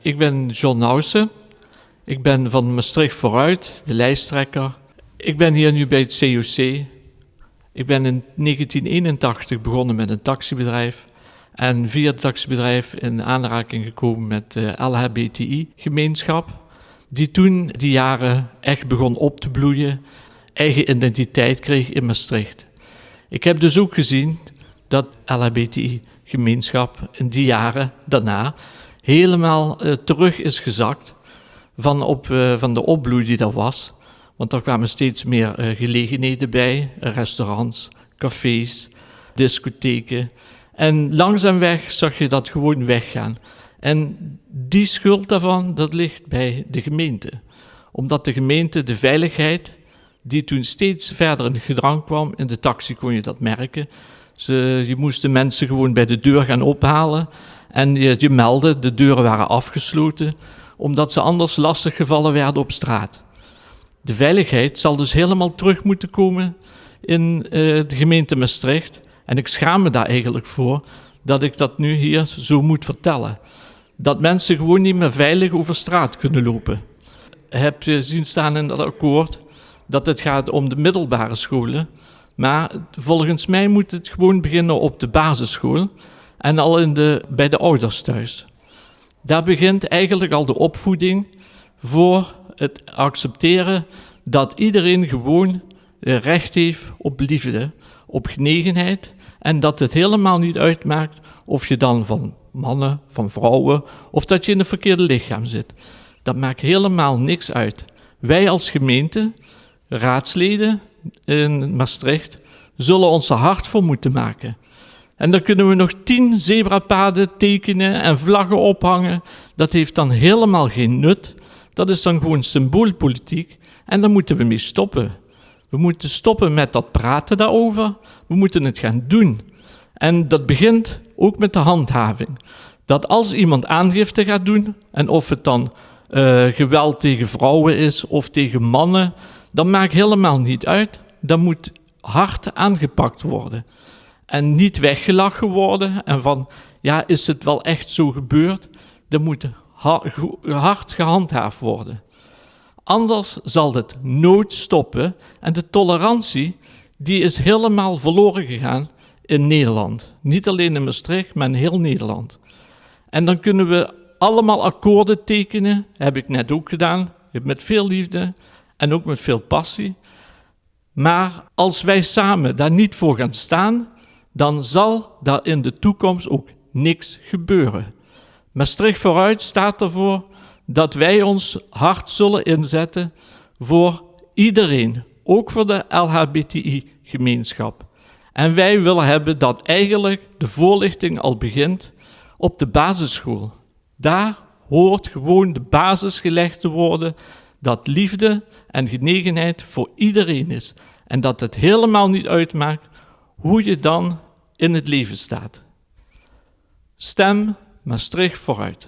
Ik ben John Nauwse. Ik ben van Maastricht Vooruit, de lijsttrekker. Ik ben hier nu bij het COC. Ik ben in 1981 begonnen met een taxibedrijf. En via het taxibedrijf in aanraking gekomen met de LHBTI-gemeenschap. Die toen die jaren echt begon op te bloeien. Eigen identiteit kreeg in Maastricht. Ik heb dus ook gezien dat LHBTI-gemeenschap in die jaren daarna helemaal terug is gezakt van de opbloei die er was. Want er kwamen steeds meer gelegenheden bij, restaurants, cafés, discotheken. En langzaamweg zag je dat gewoon weggaan. En die schuld daarvan, dat ligt bij de gemeente. Omdat de gemeente de veiligheid, die toen steeds verder in gedrang kwam, in de taxi kon je dat merken. Je moest de mensen gewoon bij de deur gaan ophalen en je meldde, de deuren waren afgesloten, omdat ze anders lastig gevallen werden op straat. De veiligheid zal dus helemaal terug moeten komen in de gemeente Maastricht. En ik schaam me daar eigenlijk voor dat ik dat nu hier zo moet vertellen. Dat mensen gewoon niet meer veilig over straat kunnen lopen. Heb je zien staan in dat akkoord dat het gaat om de middelbare scholen. Maar volgens mij moet het gewoon beginnen op de basisschool en al bij de ouders thuis. Daar begint eigenlijk al de opvoeding voor het accepteren dat iedereen gewoon recht heeft op liefde, op genegenheid. En dat het helemaal niet uitmaakt of je dan van mannen, van vrouwen of dat je in het verkeerde lichaam zit. Dat maakt helemaal niks uit. Wij als gemeente, raadsleden in Maastricht, zullen ons er hard voor moeten maken. En dan kunnen we nog 10 zebrapaden tekenen en vlaggen ophangen. Dat heeft dan helemaal geen nut. Dat is dan gewoon symboolpolitiek. En daar moeten we mee stoppen. We moeten stoppen met dat praten daarover. We moeten het gaan doen. En dat begint ook met de handhaving. Dat als iemand aangifte gaat doen, en of het dan geweld tegen vrouwen is of tegen mannen, dat maakt helemaal niet uit. Dat moet hard aangepakt worden. En niet weggelachen worden en van, ja, is het wel echt zo gebeurd? Dat moet hard gehandhaafd worden. Anders zal het nooit stoppen en de tolerantie die is helemaal verloren gegaan in Nederland. Niet alleen in Maastricht, maar in heel Nederland. En dan kunnen we allemaal akkoorden tekenen, heb ik net ook gedaan, met veel liefde en ook met veel passie. Maar als wij samen daar niet voor gaan staan, dan zal daar in de toekomst ook niks gebeuren. Maastricht Vooruit staat ervoor dat wij ons hard zullen inzetten voor iedereen, ook voor de LHBTI-gemeenschap. En wij willen hebben dat eigenlijk de voorlichting al begint op de basisschool. Daar hoort gewoon de basis gelegd te worden dat liefde en genegenheid voor iedereen is. En dat het helemaal niet uitmaakt hoe je dan in het leven staat. Stem Maastricht Vooruit.